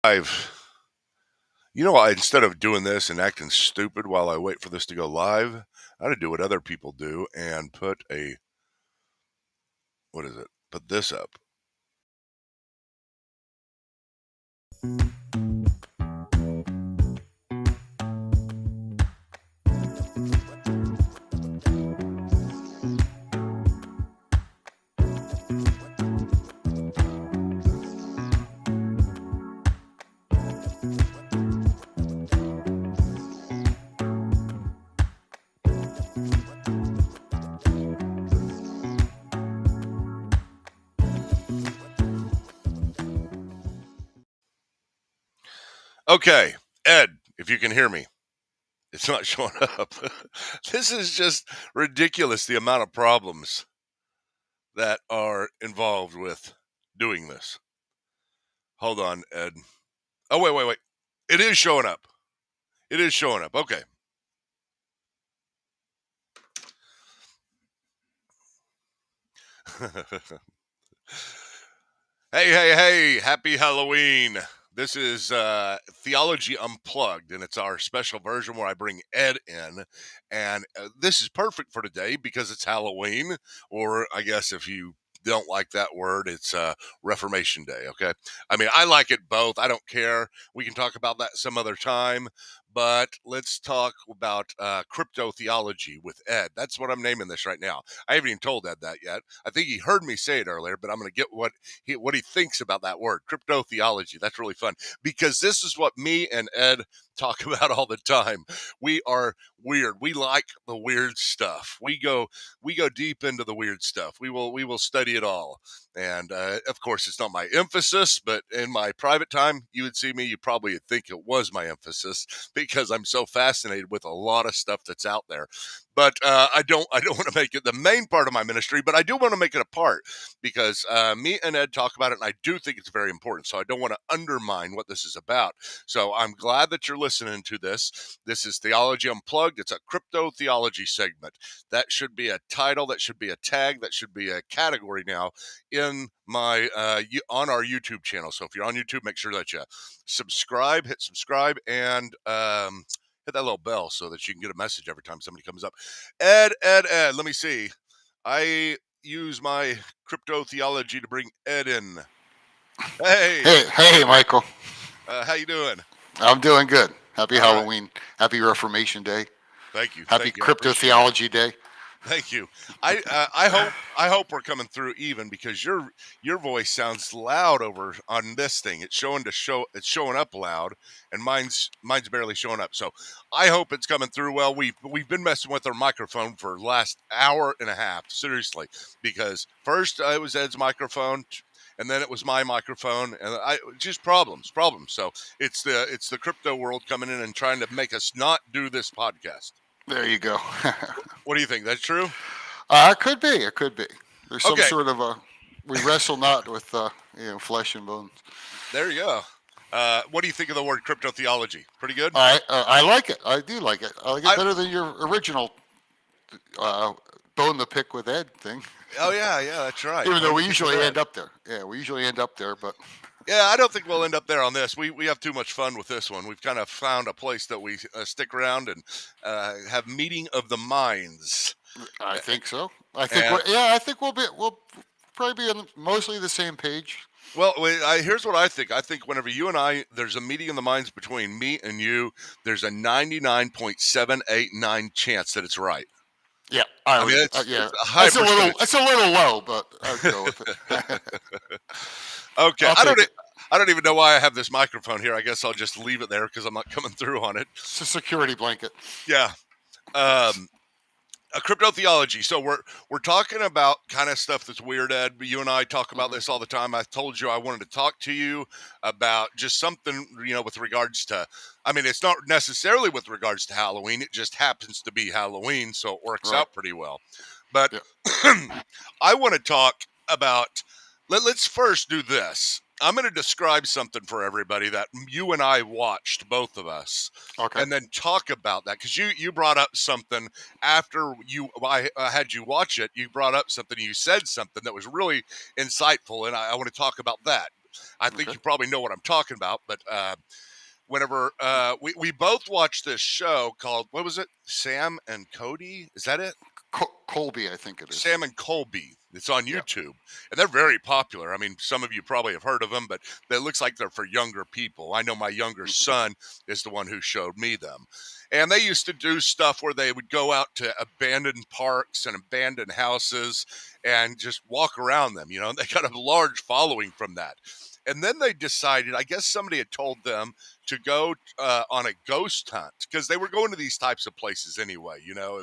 I've, instead of doing this and acting stupid while I wait for this to go live, I ought to do what other people do and put this up. Okay, Ed, if you can hear me, it's not showing up. This is just ridiculous, the amount of problems that are involved with doing this. Hold on, Ed. Oh, wait. It is showing up. It is showing up. Okay. Hey, happy Halloween. This is Theology Unplugged, and it's our special version where I bring Ed in. And this is perfect for today because it's Halloween, or I guess if you don't like that word, it's Reformation Day, okay? I mean, I like it both. I don't care. We can talk about that some other time. But let's talk about crypto theology with Ed. That's what I'm naming this right now. I haven't even told Ed that yet. I think he heard me say it earlier, but I'm going to get what he thinks about that word, crypto theology. That's really fun because this is what me and Ed talk about all the time. We are weird. We like the weird stuff. We go deep into the weird stuff. We will study it all. And of course, it's not my emphasis, but in my private time, you would see me. You probably would think it was my emphasis because I'm so fascinated with a lot of stuff that's out there. But I don't want to make it the main part of my ministry, but I do want to make it a part because me and Ed talk about it, and I do think it's very important. So I don't want to undermine what this is about. So I'm glad that you're listening to this. This is Theology Unplugged. It's a crypto theology segment. That should be a title. That should be a tag. That should be a category now in my on our YouTube channel. So if you're on YouTube, make sure that you hit subscribe, and hit that little bell so that you can get a message every time somebody comes up. Ed, let me see. I use my crypto theology to bring Ed in. Hey, Michael. How you doing? I'm doing good. Happy All Halloween. right. Happy Reformation Day. Thank you. Happy I Crypto appreciate that. Theology Day. Thank you. I hope we're coming through even because your voice sounds loud over on this thing. It's showing up loud, and mine's barely showing up. So I hope it's coming through well. We've been messing with our microphone for the last hour and a half, seriously, because first it was Ed's microphone, and then it was my microphone, and I just problems. So it's the crypto world coming in and trying to make us not do this podcast. There you go. What do you think? That's true? It could be. It could be. There's some Okay. sort of we wrestle not with flesh and bones. There you go. What do you think of the word crypto theology? Pretty good? I like it. I do like it. I like it I, better than your original bone the pick with Ed thing. oh, yeah, that's right. Even though Bone we to pick usually with end Ed. up there. Yeah, we usually end up there, but Yeah, I don't think we'll end up there on this. We have too much fun with this one. We've kind of found a place that we stick around and have meeting of the minds. I think so. I And think we'll probably be on mostly the same page. well, here's what I think. I think whenever you and I, there's a meeting in the minds between me and you, there's a 99.789 chance that it's right. Yeah, I mean, it's a high percentage. It's a little low, but I'll go with it. Okay, I'll take it. I don't even know why I have this microphone here. I guess I'll just leave it there because I'm not coming through on it. It's a security blanket. Yeah. A crypto theology. So we're talking about kind of stuff that's weird, Ed. You and I talk about this all the time. I told you I wanted to talk to you about just something, with regards to, I mean, it's not necessarily with regards to Halloween. It just happens to be Halloween, so it works Right. out pretty well. But Yeah. I want to talk about, let's first do this. I'm going to describe something for everybody that you and I watched, both of us, Okay. and then talk about that because you brought up something after I had you watch it. You brought up something. You said something that was really insightful, and I want to talk about that. I think Okay. you probably know what I'm talking about. But whenever we both watched this show called, what was it? Sam and Cody? Is that it? Colby, I think it is. Sam and Colby. It's on Yeah. YouTube, and they're very popular. I mean, some of you probably have heard of them, but it looks like they're for younger people. I know my younger son is the one who showed me them, and they used to do stuff where they would go out to abandoned parks and abandoned houses and just walk around them. You know, they got a large following from that. And then they decided, I guess somebody had told them to go on a ghost hunt because they were going to these types of places anyway. You know,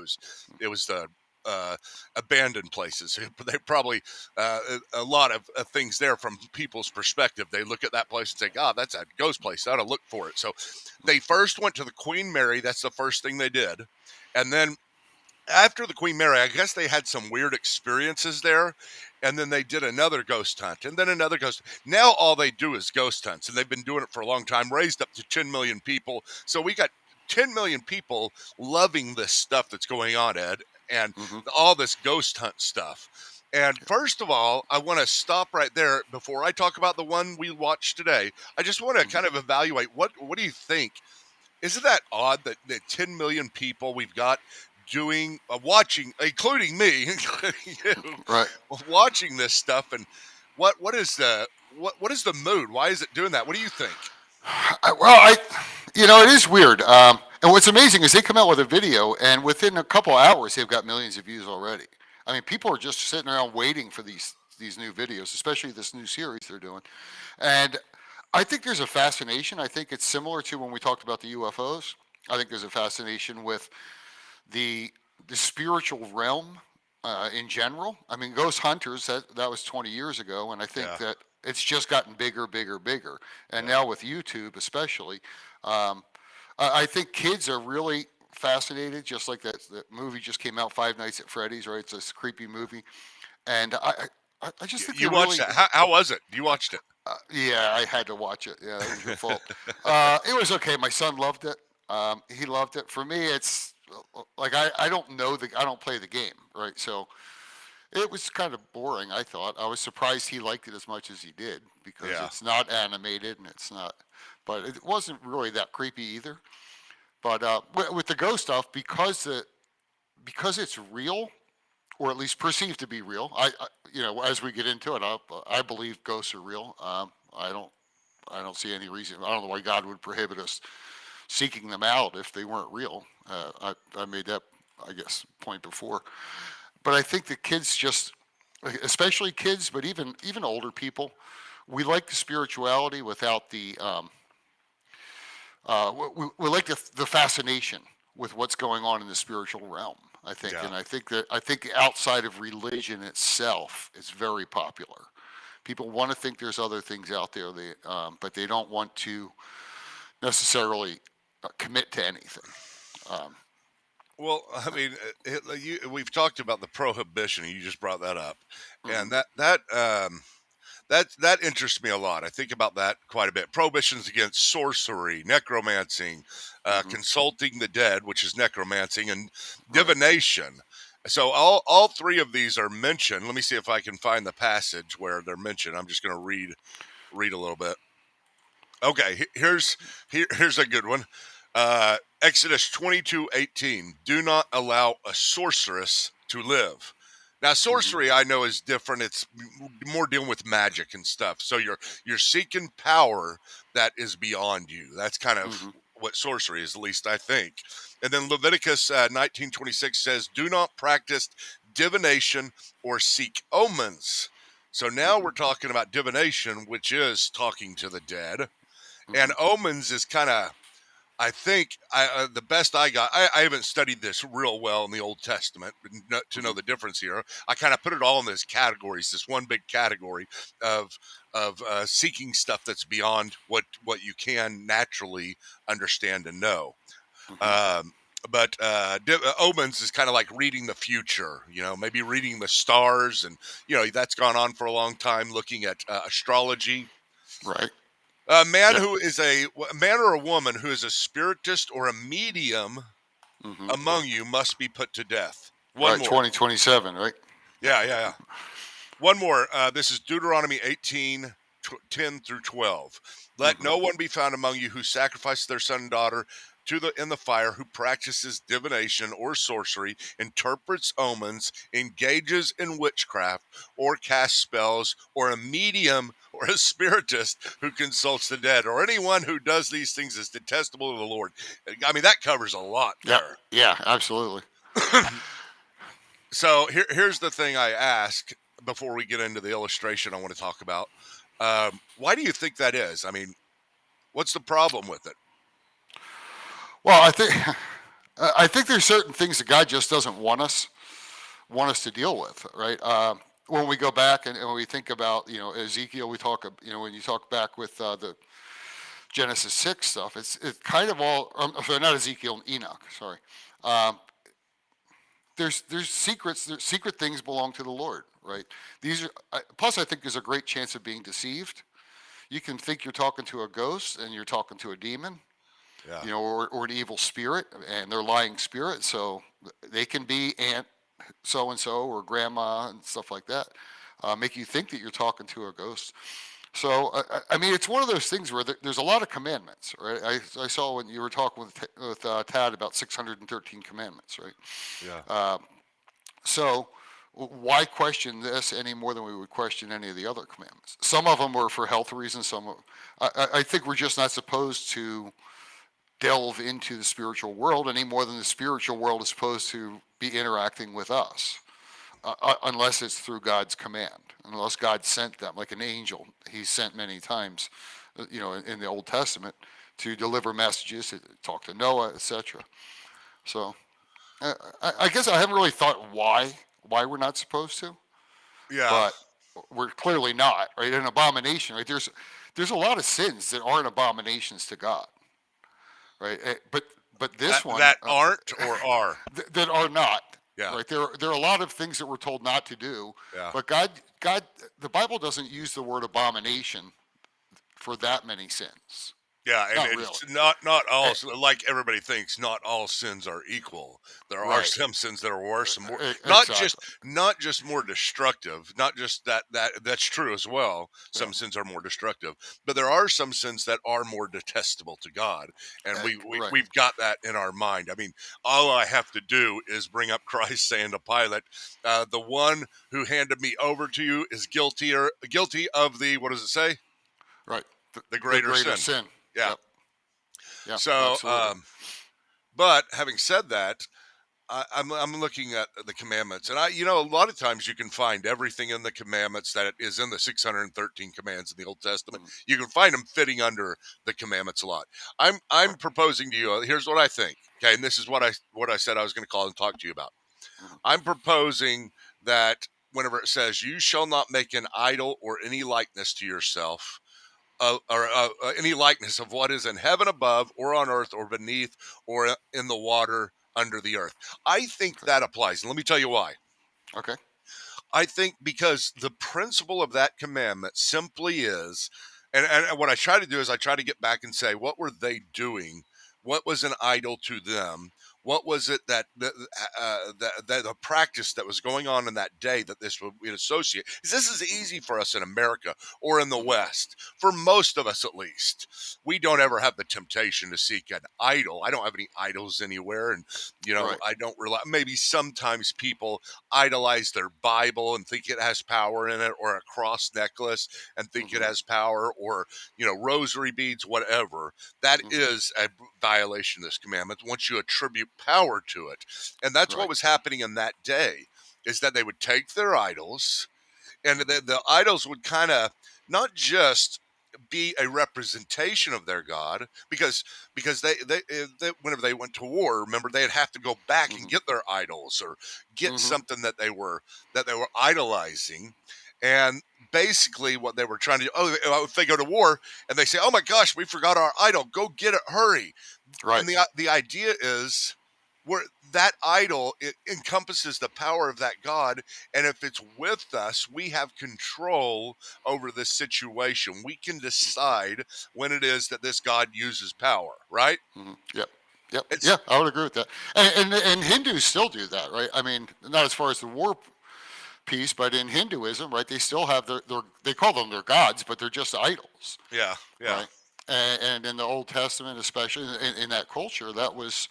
it was the uh, abandoned places. They probably a lot of things there from people's perspective. They look at that place and say, "God, that's a ghost place. I ought to look for it." So they first went to the Queen Mary. That's the first thing they did, and then after the Queen Mary, I guess they had some weird experiences there, and then they did another ghost hunt, and then another ghost. Now all they do is ghost hunts, and they've been doing it for a long time. Raised up to 10 million people, so we got 10 million people loving this stuff that's going on, Ed, and Mm-hmm. all this ghost hunt stuff. And first of all, I want to stop right there before I talk about the one we watched today. I just want to Mm-hmm. kind of evaluate what do you think? Isn't that odd that 10 million people we've got doing watching, including me, including you, Right. watching this stuff? And what is what is the mood? Why is it doing that? What do you think? It is weird. And what's amazing is they come out with a video, and within a couple hours, they've got millions of views already. I mean, people are just sitting around waiting for these new videos, especially this new series they're doing. And I think there's a fascination. I think it's similar to when we talked about the UFOs. I think there's a fascination with the the spiritual realm in general. I mean, Ghost Hunters that was 20 years ago, and I think Yeah, that it's just gotten bigger, bigger, bigger. And yeah, now with YouTube, especially, um, I think kids are really fascinated. Just like that movie just came out, Five Nights at Freddy's. Right, it's a creepy movie, and I just think you they're watched really. that? How was it? You watched it? Yeah, I had to watch it. Yeah, it was your fault. It was okay. My son loved it. He loved it. For me, it's like I don't know I don't play the game, right? So it was kind of boring. I thought. I was surprised he liked it as much as he did because Yeah. it's not animated and it's not, but it wasn't really that creepy either. But with the ghost stuff, because it's real, or at least perceived to be real. As we get into it, I believe ghosts are real. I don't see any reason. I don't know why God would prohibit us seeking them out if they weren't real. I made that, I guess, point before. But I think the kids just, especially kids, but even older people, we like the spirituality without the we like the fascination with what's going on in the spiritual realm. I think, Yeah. and I think outside of religion itself, it's very popular. People want to think there's other things out there, but they don't want to necessarily commit to anything. Um, Well, I mean, we've talked about the prohibition, and you just brought that up, mhm, and that interests me a lot. I think about that quite a bit. Prohibitions against sorcery, necromancy, mhm, consulting the dead, which is necromancy, and right. divination. So all three of these are mentioned. Let me see if I can find the passage where they're mentioned. I'm just going to read a little bit. Okay, here's a good one. Exodus 22:18. Do not allow a sorceress to live. Now, Mhm, sorcery I know is different. It's more dealing with magic and stuff. So you're seeking power that is beyond you. That's kind of mhm, what sorcery is, at least I think. And then Leviticus 19:26 says, "Do not practice divination or seek omens." So now mhm, we're talking about divination, which is talking to the dead, and mhm, omens is kind of, I think, the best I got. I haven't studied this real well in the Old Testament to know mhm, the difference here. I kind of put it all in these categories, this one big category of seeking stuff that's beyond what you can naturally understand and know. mhm. Um, but omens is kind of like reading the future, maybe reading the stars, and that's gone on for a long time. Looking at astrology. Right. A man Yep. who is a man or a woman who is a spiritist or a medium Mhm. among you must be put to death. One Right. more. 2027. Right. Yeah, yeah, yeah. One more. This is Deuteronomy 18:12. 10 through 12. Let Mm-hmm. no one be found among you who sacrifices their son and daughter in the fire, who practices divination or sorcery, interprets omens, engages in witchcraft, or casts spells, or a medium or a spiritist who consults the dead, or anyone who does these things is detestable to the Lord. I mean, that covers a lot Yeah. there. Yeah. Absolutely. So here's the thing I ask before we get into the illustration I want to talk about. Why do you think that is? I mean, what's the problem with it? Well, I think there's certain things that God just doesn't want us to deal with, right? When we go back and we think about Ezekiel, we talk when you talk back with the Genesis 6 stuff, it's kind of all sorry, not Ezekiel, Enoch, sorry. Um, there's secrets. There's secret things belong to the Lord, right? These are plus I think there's a great chance of being deceived. You can think you're talking to a ghost and you're talking to a demon, Yeah, or an evil spirit, and they're lying spirit. So they can be aunt so and so or grandma and stuff like that, make you think that you're talking to a ghost. So I mean, it's one of those things where there's a lot of commandments, right? I saw when you were talking with Tad about 613 commandments, right? yeah, Uh, so why question this any more than we would question any of the other commandments? Some of them were for health reasons. I think we're just not supposed to delve into the spiritual world any more than the spiritual world is supposed to be interacting with us, unless it's through God's command, unless God sent them like an angel. He's sent many times, in the Old Testament to deliver messages, to talk to Noah, etc. So I guess I haven't really thought why we're not supposed to, yeah. but we're clearly not, right? An abomination, right? There's a lot of sins that aren't abominations to God, right? But That this one, that aren't or are. that are not, Yeah, right? There are a lot of things that we're told not to do, yeah. but God, the Bible doesn't use the word abomination for that many sins. Yeah, and Not really. it's not all Eh, like everybody thinks. Not all sins are equal. There are right. some sins that are worse and more. Exactly. Not just more destructive. Not just that's true as well. Yeah. Some sins are more destructive, but there are some sins that are more detestable to God, and Right. we've got that in our mind. I mean, all I have to do is bring up Christ saying to Pilate, "The one who handed me over to you is guilty of the what does it say? Right. The The greater greater sin." sin. Yeah. Yep. Yeah. So, Absolutely. but having said that, I'm looking at the commandments, and a lot of times you can find everything in the commandments that is in the 613 commands in the Old Testament. Mhm. You can find them fitting under the commandments a lot. I'm Right. proposing to you. Here's what I think. Okay, and this is what I said I was going to call and talk to you about. Mhm. I'm proposing that whenever it says, "You shall not make an idol or any likeness to yourself." Or any likeness of what is in heaven above, or on earth, or beneath, or in the water under the earth. I think Okay. that applies. And let me tell you why. Okay. I think because the principle of that commandment simply is, and what I try to do is I try to get back and say, what were they doing? What was an idol to them? What was it that the practice that was going on in that day that this would associate? 'Cause this is Mhm. easy for us in America or in the Mhm. West, for most of us at least. We don't ever have the temptation to seek an idol. I don't have any idols anywhere, and Right. I don't rely. Maybe sometimes people idolize their Bible and think it has power in it, or a cross necklace and think it Mhm. has power, or rosary beads, whatever. That Mhm. is a violation of this commandment once you attribute power to it. And that's what Right. was happening in that day, is that they would take their idols, and Mhm. the idols would kind of not just be a representation of their god, because they whenever they went to war, remember, they'd have to go back and Mhm. get their idols, or get Mhm. something that they were idolizing. And basically what they were trying to do, if they go to war and they say, "Oh my gosh, we forgot our idol, go get it, hurry." Right. And the idea is, where that idol, it encompasses the power of that god, and if it's with us, we have control over this situation. We can decide when it is that this god uses power, right? Yep. Yep. It's Yeah, I would agree with that. And Hindus still do that, right? I mean, not as far as the war piece. But in Hinduism, right, they still have their they call them their gods, but they're just idols, Yeah, yeah, right? And in the Old Testament, especially in that culture, that was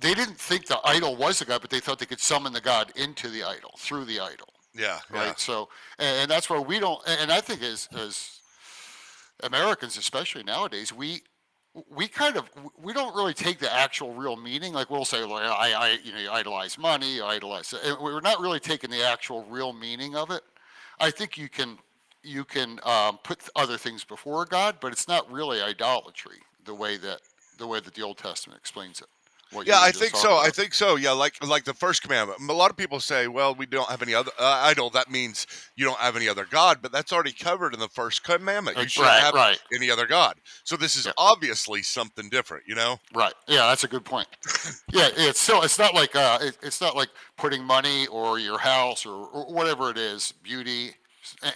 they didn't think the idol was the god, but they thought they could summon the god into the idol through the idol, yeah, yeah. right? So, and that's where we don't. And I think as Americans, especially nowadays, we kind of we don't really take the actual real meaning. Like we'll say, well, you idolize money, you idolize. And we're not really taking the actual real meaning of it. I think you can put other things before God, but it's not really idolatry the way that the Old Testament explains it. What you Yeah, were I just think talking so. I about. think so. Yeah, like the first commandment. A lot of people say, "Well, we don't have any other idol." That means you don't have any other god, but that's already covered in the first commandment. You shouldn't Right, have right. any other god. So this is Yeah, obviously something different, you know? right. Yeah, that's a good point. Yeah, it's not like it's not like putting money or your house or whatever it is, beauty,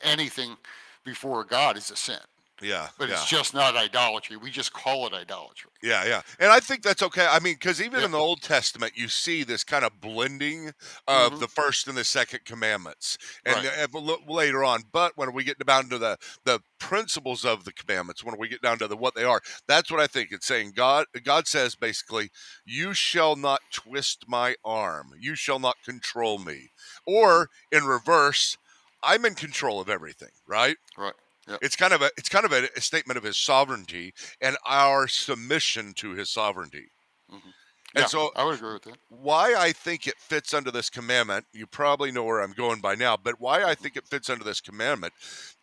anything before God is a sin. Yeah, But yeah. it's just not idolatry. We just call it idolatry. Yeah, yeah. And I think that's okay. I mean, because even Yeah. in the Old Testament, you see this kind of blending of Mm-hmm. the first and the second commandments, and Right. later on. But when we get down to the principles of the commandments, when we get down to what they are, that's what I think it's saying. God says basically, "You shall not twist my arm. You shall not control me." Mm-hmm. Or in reverse, I'm in control of everything. Right? Right. Yeah. It's kind of a statement of his sovereignty and our submission to his sovereignty. Mm-hmm. And Yeah, so I would agree with that. why I think it fits under this commandment, you probably know where I'm going by now, but why I Mm-hmm. think it fits under this commandment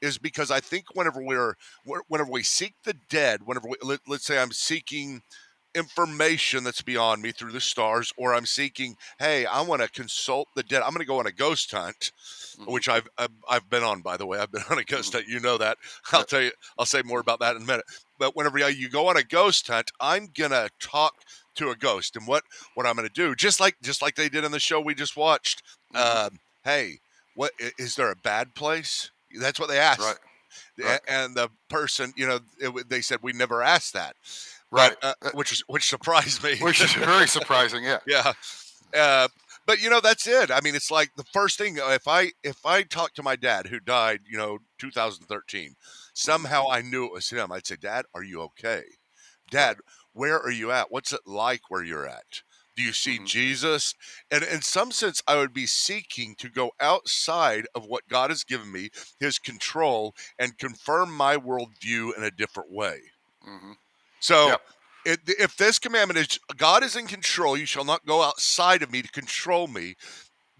is because I think whenever we seek the dead, let's say I'm seeking information that's beyond me through the stars, or I'm seeking, hey, I want to consult the dead. I'm going to go on a ghost hunt, Mm-hmm. which I've been on, by the way. I've been on a ghost Mm-hmm. hunt. You know that. Yeah. I'll say more about that in a minute. But whenever you go on a ghost hunt, I'm gonna talk to a ghost, and what I'm gonna do, just like they did in the show we just watched. Mm-hmm. Hey, is there a bad place? That's what they Right. asked, Right. and the person, they said we never asked that, but Right. which surprised me. Which is very surprising. Yeah. Yeah. Uh, but that's it. I mean, it's like the first thing. If I talked to my dad who died, 2013, Mm-hmm. somehow I knew it was him. I'd say, "Dad, are you okay? Right. Dad, where are you at? What's it like where you're at? Do you see Mm-hmm. Jesus?" And in some sense, I would be seeking to go outside of what God has given me, His control, and confirm my worldview in a different way. Mm-hmm. So, Yep. if this commandment is God is in control, you shall not go outside of me to control me.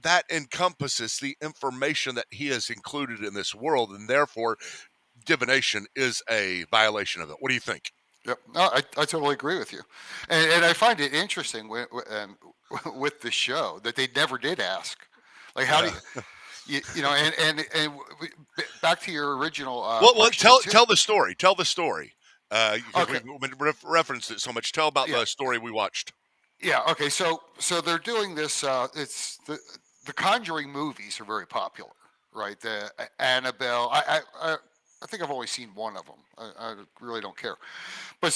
That encompasses the information that He has included in this world, and therefore, divination is a violation of it. What do you think? Yep. No, I totally agree with you, and I find it interesting with the show that they never did ask, like how do Yeah. you know, back to your original Well, question too. tell the story. Tell the story, because Okay. we've referenced it so much. Tell about Yeah. the story we watched. Yeah. Okay. So they're doing this. It's the Conjuring movies are very popular, right? The Annabelle. I think I've only seen one of them. I really don't care. But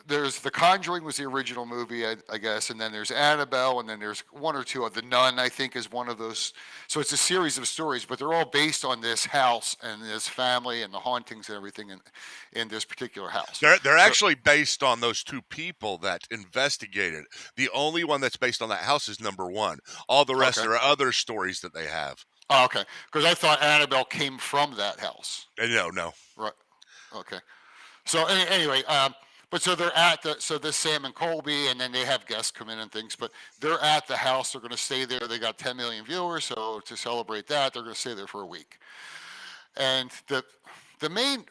there's The Conjuring was the original movie, I guess, and then there's Annabelle, and then there's one or two of The Nun, I think, is one of those. So it's a series of stories, but they're all based on this house and this family and the hauntings and everything in this particular house. They're So actually based on those two people that investigated. The only one that's based on that house is number one. All the rest okay, are other stories that they have. oh, okay, because I thought Annabelle came from that house. No, no. Right. Okay. So anyway, but so they're so this Sam and Colby, and then they have guests come in and things. But they're at the house. They're going to stay there. They got 10 million viewers, so to celebrate that, they're going to stay there for a week. And the main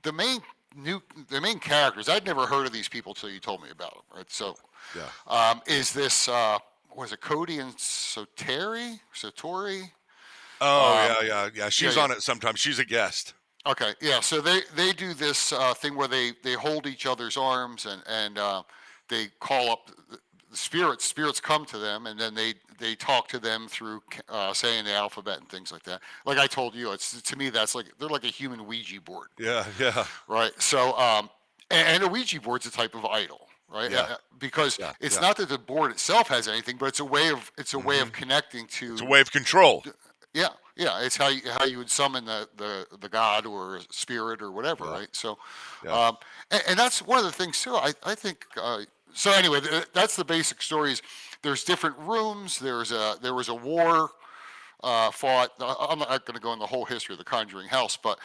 the main the main characters, I'd never heard of these people till you told me about them. Right. So Yeah. is this was it Cody and Satori? Oh, Um, yeah. yeah, She's yeah. on it sometimes. She's a guest. Okay, yeah. So they do this thing where they hold each other's arms and they call up the spirits. Spirits come to them, and then they talk to them through saying the alphabet and things like that. Like I told you, it's to me that's like they're like a human Ouija board, Yeah, yeah, right? So and a Ouija board's a type of idol, right? yeah, Because yeah, it's yeah. not that the board itself has anything, but it's a way of Hmm. connecting It's a to way of control. Yeah, yeah. It's how you would summon the god or spirit or whatever, Yeah. right? So, Yeah. um, and that's one of the things too. I think. So anyway, that's the basic stories. There's different rooms. There was a war fought. I'm not going to go into the whole history of the Conjuring House, but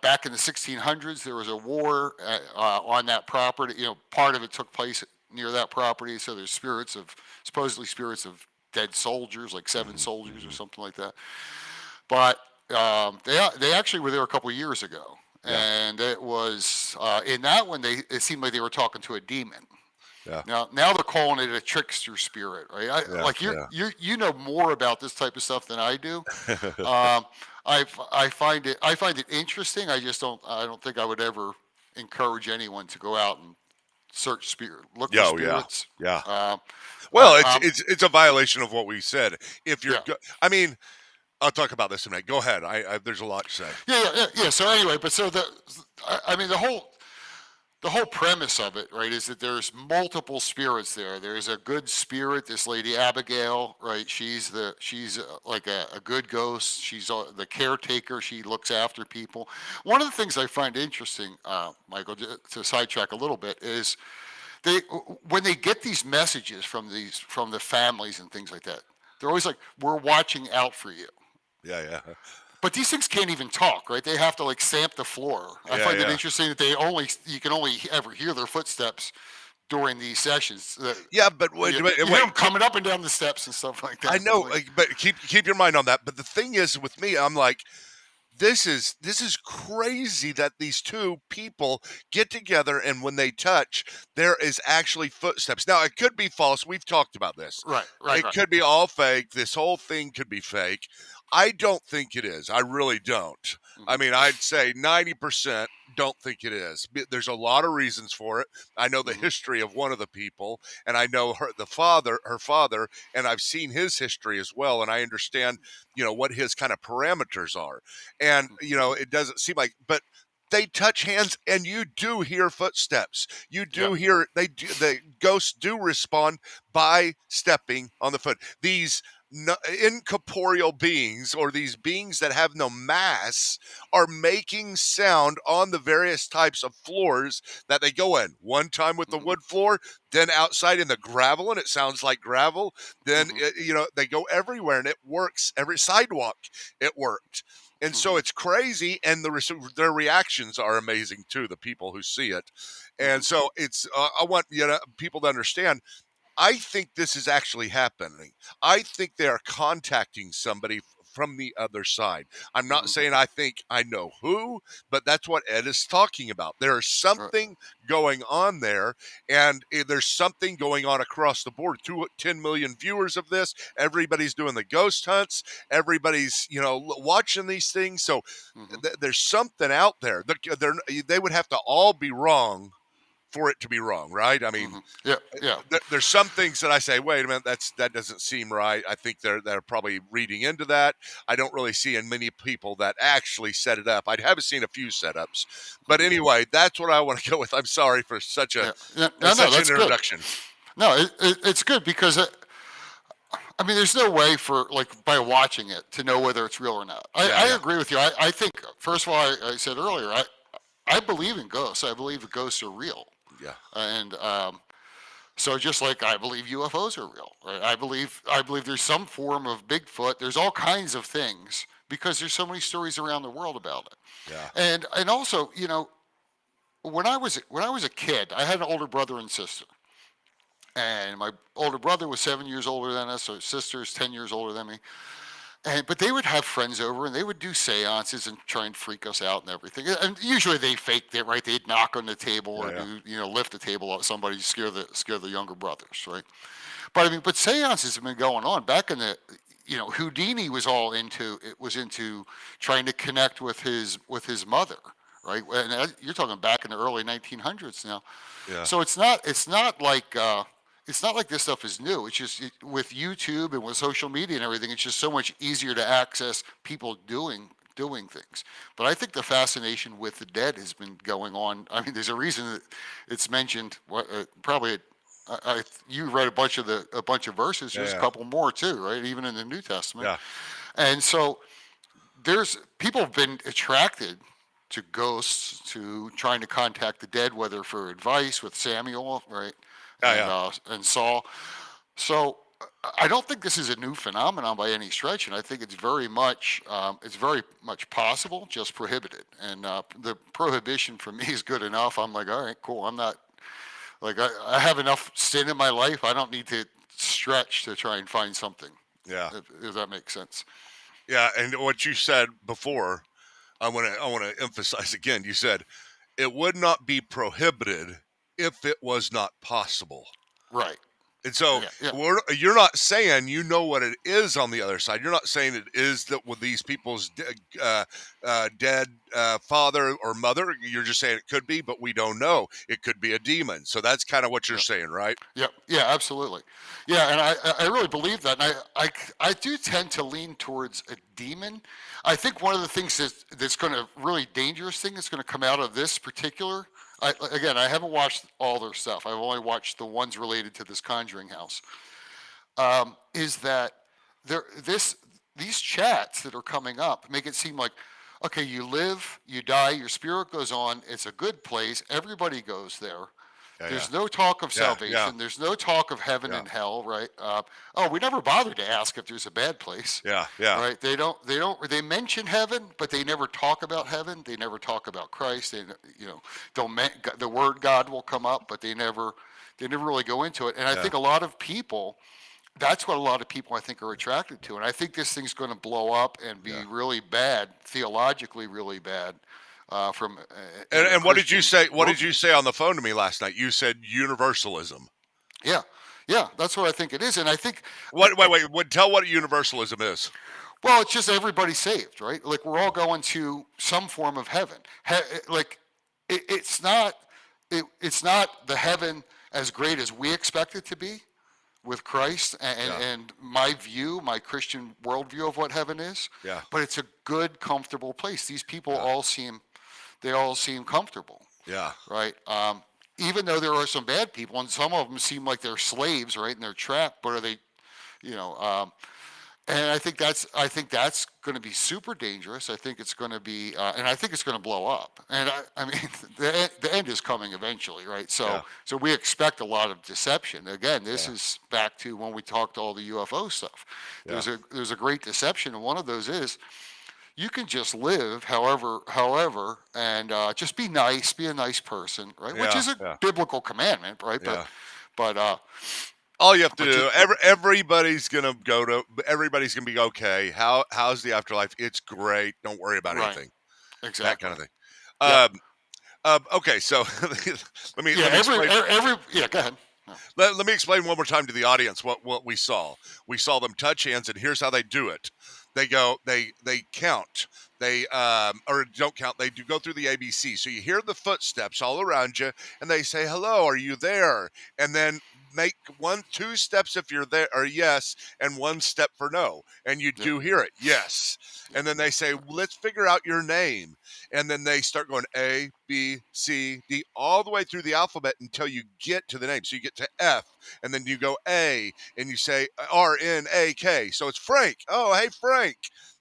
back in the 1600s, there was a war on that property. Part of it took place near that property. So there's supposedly spirits of dead soldiers, like seven Hmm. soldiers or Hmm. something like that. But they actually were there a couple of years ago, Yeah. and it was in that one it seemed like they were talking to a demon. Yeah. Now they're calling it a trickster spirit, right? Yeah. Like Yeah. you know more about this type of stuff than I do. Um, I find it interesting. I don't think I would ever encourage anyone to go out and look for Yeah. Oh, yeah. spirits. Yeah. Um, Well, it's a violation of what we said. If you're, yeah, I mean, I'll talk about this in a minute. Go ahead. There's a lot to say. yeah. So anyway, but so I mean the whole premise of it, right, is that there's multiple spirits there. There's a good spirit, this lady Abigail, right? She's like a good ghost. She's the caretaker. She looks after people. One of the things I find interesting, Michael, to sidetrack a little bit, is they when they get these messages from the families and things like that, they're always like, "We're watching out for you." Yeah. Yeah. But these things can't even talk, right? They have to like stamp the floor. I Yeah. find it Yeah. interesting that you can only ever hear their footsteps during these sessions. Yeah. But wait, You, wait, you hear them wait. coming up and down the steps and stuff like I that. know, Like, but keep your mind on that. But the thing is, with me, I'm like, this is crazy that these two people get together and when they touch, there is actually footsteps. Now, it could be false. We've talked about this. right, right, It right. could be all fake. This whole thing could be fake. I don't think it is. I really don't. I Hmm. mean, I'd say 90% don't think it is. There's a lot of reasons for it. I know the Hmm. history of one of the people, and I know her father, and I've seen his history as well, and I understand, what his kind of parameters are. And, it doesn't seem like, but they touch hands and you do hear footsteps. You Yeah. do hear, the ghosts do respond by stepping on the foot. These incorporeal beings, or these beings that have no mass, are making sound on the various types of floors that they go in. One time with the Hmm. wood floor, then outside in the gravel, and it sounds like gravel. Then, Hmm. they go everywhere, and it works. Every sidewalk, it worked. And so Hmm. it's crazy, and their reactions are amazing too. The people who see it, Hmm. and so it's. I want people to understand. I think this is actually happening. I think they are contacting somebody from the other side. I'm not Hmm. saying I think I know who, but that's what Ed is talking about. There is Right. something going on there, and there's something going on across the board. 10 million viewers of this. Everybody's doing the ghost hunts. Everybody's, watching these things. So Hmm. there's something out there. They would have to all be wrong for it to be wrong, right? I mean, Hmm. Yeah. Yeah. there's some things that I say, wait a minute, that doesn't seem right. I think they're probably reading into that. I don't really see in many people that actually set it up. I haven't seen a few setups, but Hmm. anyway, that's what I want to go with. I'm sorry for such a Yeah. Yeah. No, no, such an that's good. introduction. No, it's good because I mean, there's no way for like by watching it to know whether it's real or not. Yeah, I yeah, agree with you. I think first of all, I said earlier, I believe in ghosts. I believe the ghosts are real, yeah. and so just like I believe UFOs are real, right? I believe there's some form of Bigfoot. There's all kinds of things because there's so many stories around the world about it, Yeah. and also when I was a kid, I had an older brother and sister. And my older brother was 7 years older than us, so sister's 10 years older than me. But they would have friends over and they would do seances and try and freak us out and everything. And usually they faked it, right? They'd knock on the table Yeah, or yeah. lift the table up somebody to scare the younger brothers, right? But I mean, but seances have been going on back in the Houdini was into trying to connect with his mother, right? And you're talking back in the early 1900s now. Yeah. So it's not like this stuff is new. It's just with YouTube and with social media and everything, it's just so much easier to access people doing things. But I think the fascination with the dead has been going on. I mean, there's a reason that it's mentioned. Probably, you read a bunch of verses. Yeah, There's a yeah. couple more too, right? Even in the New Testament. Yeah. And so there's people have been attracted to ghosts, to trying to contact the dead, whether for advice with Samuel, right, Yeah, yeah, and Saul. So I don't think this is a new phenomenon by any stretch, and I think it's very much possible, just prohibited. And the prohibition for me is good enough. I'm like, all right, cool. I'm not like I have enough sin in my life. I don't need to stretch to try and find something. yeah, If that makes sense. yeah. And what you said before, I want to emphasize again. You said it would not be prohibited if it was not possible. Right. And so Yeah. Yeah. you're not saying you know what it is on the other side. You're not saying it is that with these people's dead father or mother. You're just saying it could be, but we don't know. It could be a demon. So that's kind of what you're Yeah. saying, right? Yeah, yeah, absolutely. Yeah, and I really believe that. And I do tend to lean towards a demon. I think one of the things that's going to really dangerous thing that's going to come out of this particular. Again, I haven't watched all their stuff. I've only watched the ones related to this Conjuring house. Is that there this these chats that are coming up make it seem like, okay, you live, you die, your spirit goes on. It's a good place. Everybody goes there. Yeah, yeah, There's no talk of yeah, yeah, salvation. There's no talk of heaven yeah, and hell, right? Oh, we never bothered to ask if there's a bad place, yeah, yeah, right? They don't. They don't. They mention heaven, but they never talk about heaven. They never talk about Christ. They, don't. The word God will come up, but they never. They never really go into it. And I yeah, think a lot of people. That's what a lot of people I think are attracted to. And I think this thing's going to blow up and be yeah. really bad, theologically really bad, from in a And what did you Christian say? What did worldview. you say on the phone to me last night? You said universalism. Yeah, yeah, that's what I think it is, and I think, What? Wait, wait. Tell what universalism is. well, it's just everybody saved, right? Like we're all going to some form of heaven. Like it's not, it's not the heaven as great as we expect it to be with Christ Yeah, and my view, my Christian worldview of what heaven is, yeah, but it's a good, comfortable place. These people yeah, they all seem comfortable, yeah, right? Even though there are some bad people, and some of them seem like they're slaves, right? And they're trapped, but are they, you know? And I think that's going to be super dangerous. I think it's going to be, and I think it's going to blow up. And I mean, the end is coming eventually, right? yeah, So we expect a lot of deception. Again, this yeah, is back to when we talked all the UFO stuff. yeah, There's a great deception, and one of those is you can just live and just be nice, be a nice person, right? Which yeah, is a yeah, biblical commandment, right? yeah. But uh, All you have to but just do, everybody's gonna be okay. How's the afterlife? It's great. Don't worry about right, anything. That kind exactly. of thing. Yep. Um, okay, so Yeah. let me explain. Every. Yeah. Go ahead. No. Let me explain one more time to the audience what we saw. We saw them touch hands, and here's how they do it. They go, they count. They or don't count. They do go through the ABC. So you hear the footsteps all around you, and they say, "Hello, are you there?" And then make two steps if you're there, or yes, and one step for no. And you Yep. do hear it, yes. Yep. And then they say, "Let's figure out your name." And then they start going A, B, C, D, all the way through the alphabet until you get to the name. So you get to F, and then you go A, and you say RNAK. So it's Frank. Oh, hey, Frank.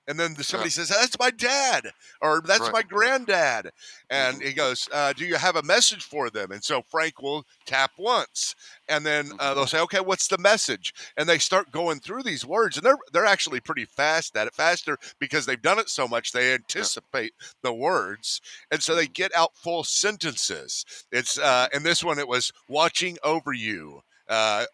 And then somebody Yep. says, "That's my dad," or "That's Right. my granddad." And Mm-hmm. he goes, "Do you have a message for them?" And so Frank will tap once, and then Mm-hmm. they'll say, "Okay, what's the message?" And they start going through these words, and they're actually pretty fast at it, faster because they've done it so much. They Yep. anticipate the words, and so they Mm-hmm. get out full sentences. It's Mm-hmm. in this one, it was watching over you. Uh,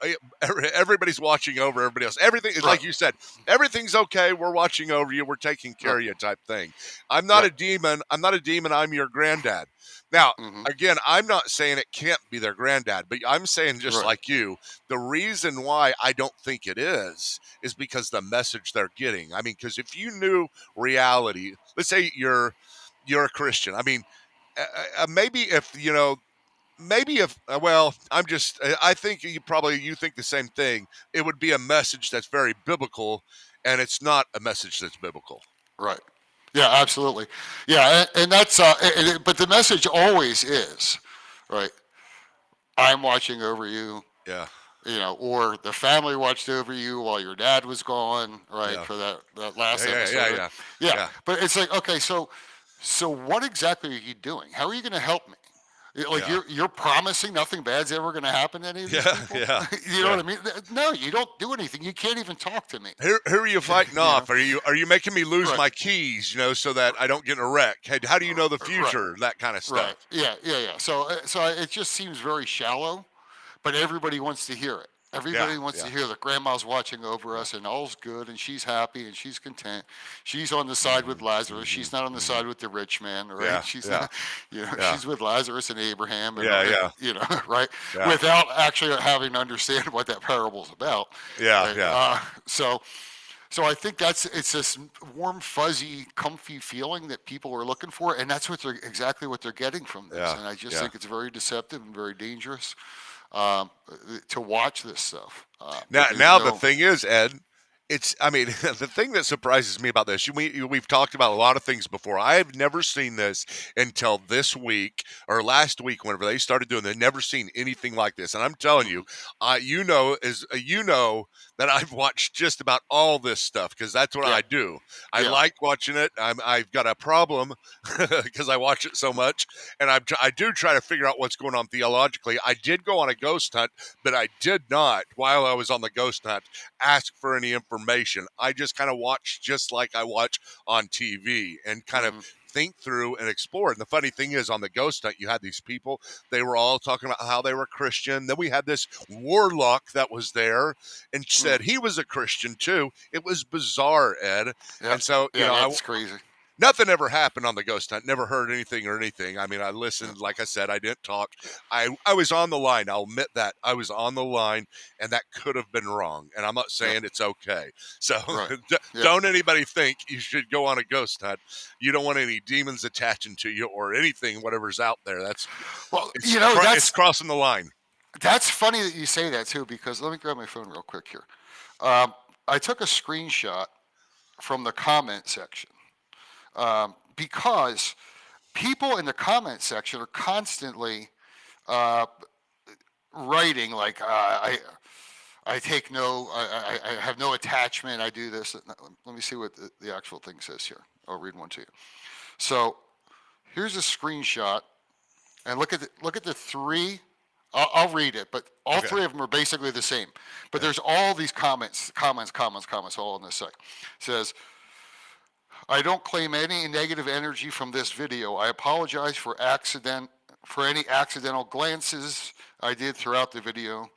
Everybody's watching over everybody else. Everything is Right. like you said. Everything's okay. We're watching over you. We're taking care Right. of you, type thing. I'm not Yep. a demon. I'm not a demon. I'm your granddad. Now, Mm-hmm. again, I'm not saying it can't be their granddad, but I'm saying just Right. like you, the reason why I don't think it is because the message they're getting. I mean, because if you knew reality, let's say you're a Christian. I mean, maybe if maybe if well I'm just I think you think the same thing. It would be a message that's very biblical, and it's not a message that's biblical. Right. Yeah. Absolutely. Yeah. And that's but the message always is right. I'm watching over you. Yeah, or the family watched over you while your dad was gone, right, Yeah. for that Yeah. last Yeah. episode, Yeah. right? Yeah. Yeah, Yeah. but it's like, okay, so what exactly are you doing? How are you going to help me? Like Yeah. you're promising nothing bad's ever going to happen to any of these Yeah. people? Yeah. You know Yeah. what I mean? No, you don't do anything. You can't even talk to me. Who are you fighting You know, off? Are you making me lose right, my keys? So that I don't get in a wreck. Hey, how do you know the right, future? That kind of right. stuff. Yeah, yeah, yeah. So it just seems very shallow, but everybody wants to hear it. Yeah. Everybody wants to Yeah. hear that grandma's watching over Yeah. us and all's good and she's happy and she's content. She's on the side with Hmm. Lazarus. Hmm. She's not on the Hmm. side with the rich man, right? Yeah. She's Yeah. not, Yeah. she's with Lazarus and Abraham Yeah. Yeah. right? Yeah. Without actually having to understand what that parable's about. Yeah. Right? Yeah. So I think it's this warm, fuzzy, comfy feeling that people are looking for, and that's exactly what they're getting from this. Yeah. And I just Yeah. think it's very deceptive and very dangerous um, to watch this stuff. Now, But there's now the no, thing is, Ed, I mean, the thing that surprises me about this, we've talked about a lot of things before. I have never seen this until this week or last week, whenever they started doing it. Never seen anything like this. And I'm telling you, you know that I've watched just about all this stuff because that's what yeah, I do. I yeah, like watching it. I've got a problem because I watch it so much, and I do try to figure out what's going on theologically. I did go on a ghost hunt, but I did not, while I was on the ghost hunt, ask for any information. I just kind of watched just like I watch on TV and kind of hmm think through and explore. And the funny thing is, on the ghost hunt, you had these people, they were all talking about how they were Christian. Then we had this warlock that was there and said he was a Christian too. It was bizarre, Ed. yeah, And so, yeah. That's crazy. nothing ever happened on the ghost hunt. Never heard anything or anything. I mean, I listened. Like I said, I didn't talk. I was on the line. I'll admit that I was on the line, and that could have been wrong. And I'm not Yeah, saying it's okay. So right. Yeah. don't anybody think you should go on a ghost hunt. You don't want any demons attaching to you or anything, whatever's out there. Well, It's crossing the line. that's funny that you say that too, because let me grab my phone real quick here. Um, I took a screenshot from the comment section because people in the comment section are constantly uh, writing like I take no I have no attachment. I do this. Let me see what the actual thing says here. I'll read one to you. So here's a screenshot, and look at the three. I'll read it, but all Okay. three of them are basically the same. But Yeah. there's all these comments, all on this site. It says, I don't claim any negative energy from this video. I apologize for any accidental glances I did throughout the video.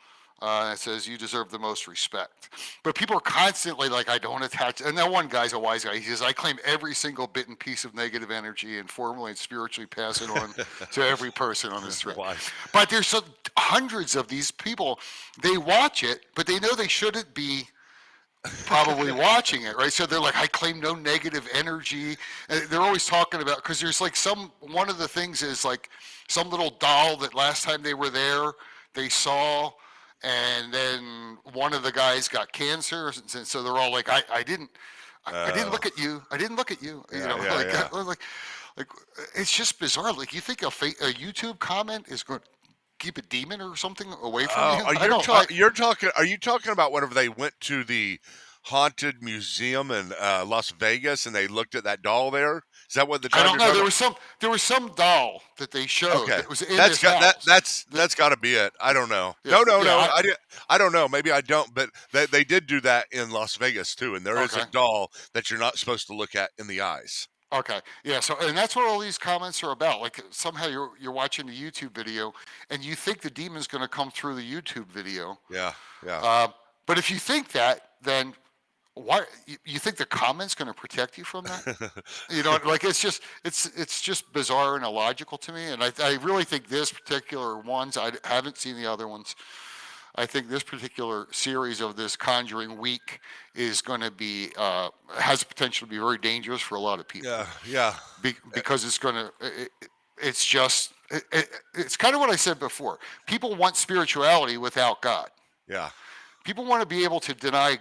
It says you deserve the most respect. But people are constantly like, I don't attach. And that one guy's a wise guy. He says, I claim every single bit and piece of negative energy and formally and spiritually pass it on to every person on this thread. Why? But there's hundreds of these people. They watch it, but they know they shouldn't be probably watching it, right? So they're like, I claim no negative energy. And they're always talking about, because there's like one of the things is like some little doll that last time they were there, they saw, and then one of the guys got cancer. And so they're all like, I didn't look at you. I didn't look at you. Yeah, yeah, yeah. Like, it's just bizarre. Like, you think a YouTube comment is going to keep a demon or something away from you? Are Are you talking about whenever they went to the haunted museum in Las Vegas and they looked at that doll there? Is that what the I time don't you're know. talking There was some doll that they showed Okay, that was in this house. that's got to be it. I don't know. Yeah, No. yeah. I don't know. Maybe I don't. But they did do that in Las Vegas too, and there is Okay. a doll that you're not supposed to look at in the eyes. Okay. Yeah. So, and that's what all these comments are about. Like somehow you're watching the YouTube video and you think the demon's going to come through the YouTube video. Yeah, yeah, But if you think that, then why you think the comment's going to protect you from that? Like it's just bizarre and illogical to me. And I really think this particular ones, I haven't seen the other ones. I think this particular series of this Conjuring week is going to be has the potential to be very dangerous for a lot of people. yeah. Because it's going to it's just it's kind of what I said before. People want spirituality without God. Yeah. People want to be able to deny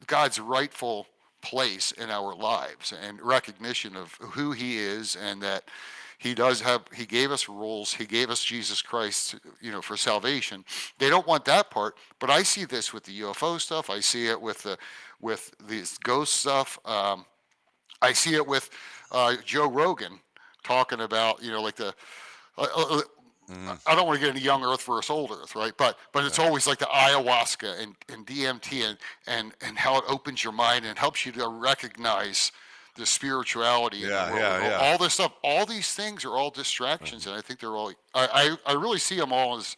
God's rightful place in our lives and recognition of who He is, and that He gave us rules. He gave us Jesus Christ, for salvation. They don't want that part, but I see this with the UFO stuff. I see it with these ghost stuff. I see it with Joe Rogan talking about, like uh, uh, Mhm. I don't want to get into young Earth versus old Earth, right? But it's Yeah. always like the ayahuasca and DMT and how it opens your mind and helps you to recognize the spirituality in the Yeah, world. yeah, yeah. All this stuff, all these things are all distractions, and I think they're all. I really see them all as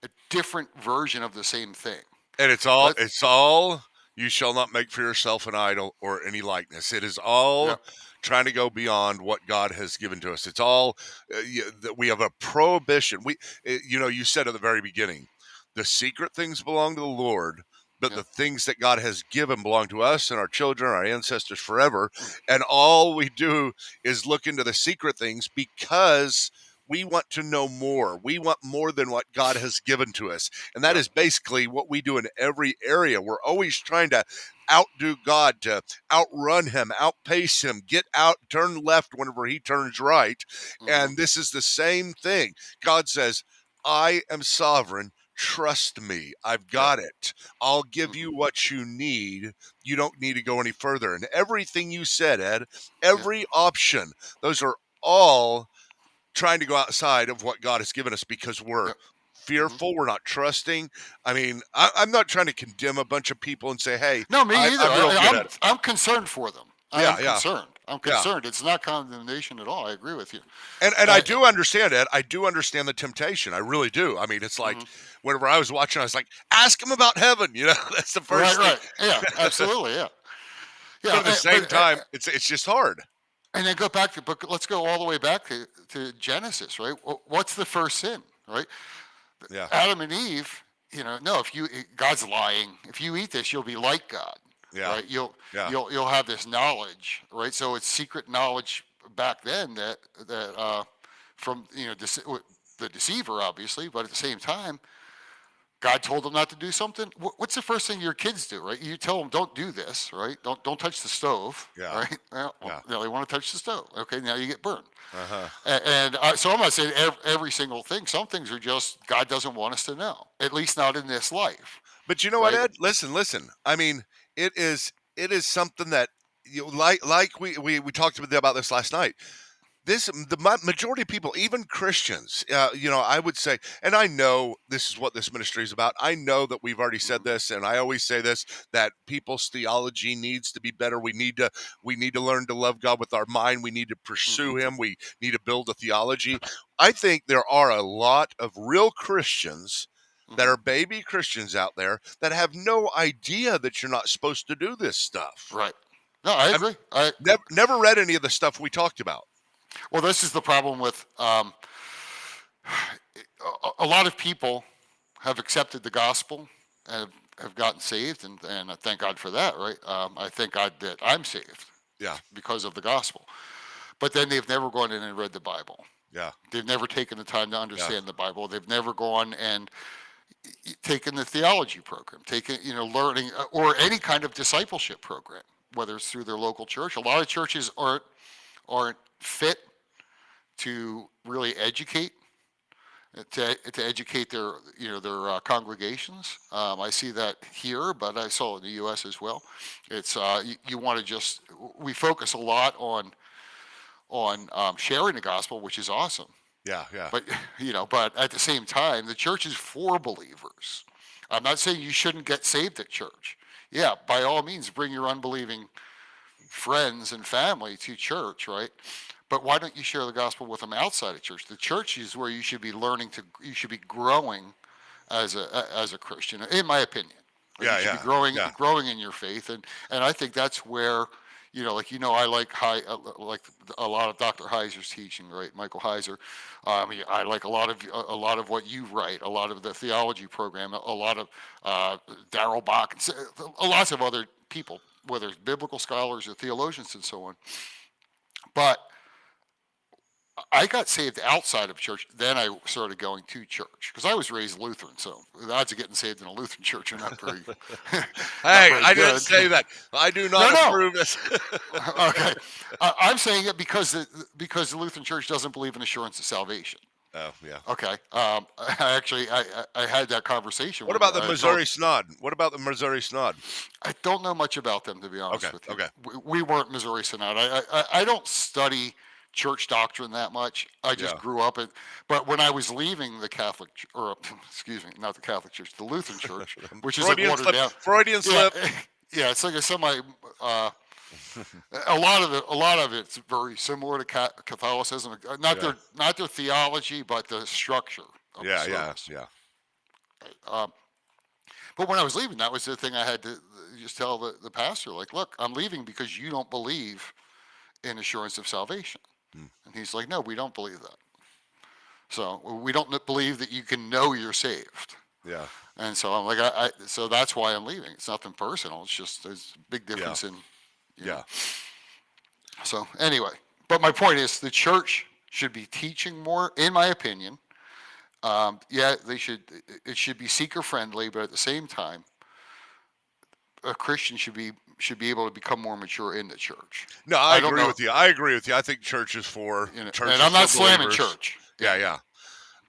a different version of the same thing. And Let it's all you shall not make for yourself an idol or any likeness. It is all Yeah. trying to go beyond what God has given to us. It's all that we have a prohibition. You said at the very beginning, the secret things belong to the Lord, but Yeah. the things that God has given belong to us and our children, our ancestors forever. And all we do is look into the secret things because we want to know more. We want more than what God has given to us. And that Yeah. is basically what we do in every area. We're always trying to outdo God, to outrun him, outpace him, get out, turn left whenever he turns right. Hmm. And this is the same thing. God says, I am sovereign. Trust me. I've Yeah. got it. I'll give Hmm. you what you need. You don't need to go any further. And everything you said, Ed, Yeah. every option, those are all trying to go outside of what God has given us because we're Yeah. Hmm. fearful, we're not trusting. I mean, I'm not trying to condemn a bunch of people and say, hey, No, me either. I'm real good at it. I'm concerned for them. I am Yeah, yeah, concerned. I'm yeah. concerned. It's not condemnation at all. I agree with you. And I And, do understand it. I do understand the temptation. I really do. I mean, it's like mhm. whenever I was watching, I was like, ask him about heaven. That's the Right, first thing. right. Yeah, absolutely. Yeah, But yeah. at the same time, it's just hard. And then go back to, but let's go all the way back to Genesis, right? What's the first sin, right? Yeah, Adam and Eve. No, God's lying. If you eat this, you'll be like God, yeah, right? You'll yeah, you'll you'll have this knowledge, right? So it's secret knowledge back then from the deceiver, obviously, but at the same time, God told them not to do something. What's the first thing your kids do, right? You tell them, don't do this, right? Don't touch the stove, yeah, right? Well, yeah. now they want to touch the stove. Okay, now you get burned. Uh huh. So I'm not saying every single thing. Some things are just God doesn't want us to know, at least not in this life, But you know what, right? Ed? Listen. I mean, it is something that like we talked about this last night. The majority of people, even Christians, I would say, and I know this is what this ministry is about. I know that we've already said Mhm. this, and I always say this, that people's theology needs to be better. We need to learn to love God with our mind. We need to Mhm. pursue Him. We need to build a theology. I think there are a lot of real Christians that Mhm. are baby Christians out there that have no idea that you're not supposed to do this stuff. Right. No, I I've agree. never read any of the stuff we talked about. Well, this is the problem with a lot of people have accepted the gospel and have gotten saved, and I thank God for that, right? I thank God that I'm saved Yeah, because of the gospel. But then they've never gone in and read the Bible. yeah, They've never taken the time to yeah. understand the Bible. They've never gone and taken the theology program, taken learning or any kind of discipleship program, whether it's through their local church. A lot of churches aren't fit to really educate to educate their congregations. I see that here, but I saw it in the U.S. as well. It's you want to just we focus a lot on sharing the gospel, which is awesome. Yeah, yeah, But but at the same time, the church is for believers. I'm not saying you shouldn't get saved at church. Yeah, by all means, bring your unbelieving friends and family to church, right? But why don't you share the gospel with them outside of church? The church is where you should be you should be growing as a Christian, in my opinion. Right? You yeah, should be yeah, yeah, growing in your faith, and I think that's where I like a lot of Dr. Heiser's teaching, right? Michael Heiser. I like a lot of what you write, a lot of the theology program, a lot of Darrell Bach, lots of other people, whether it's biblical scholars or theologians and so on. But I got saved outside of church. Then I started going to church because I was raised Lutheran. So the odds of getting saved in a Lutheran church are not very, not Hey, very I didn't good. say that. I do No, not no. approve this. Okay, I'm saying it because the Lutheran Church doesn't believe in assurance of salvation. Oh, yeah. Okay, I had that conversation What with. about the I told Missouri Snod? What about the Missouri Snod? I don't know much about them, to be Okay, honest with you. okay. We weren't Missouri Synod. I don't study church doctrine that much. I just Yeah. grew up at. But when I was leaving the Catholic, or excuse me, not the Catholic Church, the Lutheran Church, which is like Freudian watered slip. down. Freudian Yeah, slip. yeah, it's like a semi. Uh, a lot of it's very similar to Catholicism. Yeah. Not their theology, but the structure of the Yeah, yeah, service. yeah. Um, But when I was leaving, that was the thing I had to just tell the pastor, like, look, I'm leaving because you don't believe in assurance of salvation. Hmm. And he's like, no, we don't believe that. So we don't believe that you can know you're saved. Yeah. And so I'm like, so that's why I'm leaving. It's nothing personal. It's just there's a big Yeah. difference in, you know. Yeah. So anyway, but my point is the church should be teaching more, in my opinion. Yeah, they should. It should be seeker friendly, but at the same time, a Christian should be able to become more mature in the church. No, I I don't agree know, with you. I agree with you. I think church is for and I'm for not slamming believers. church. Yeah, Yeah.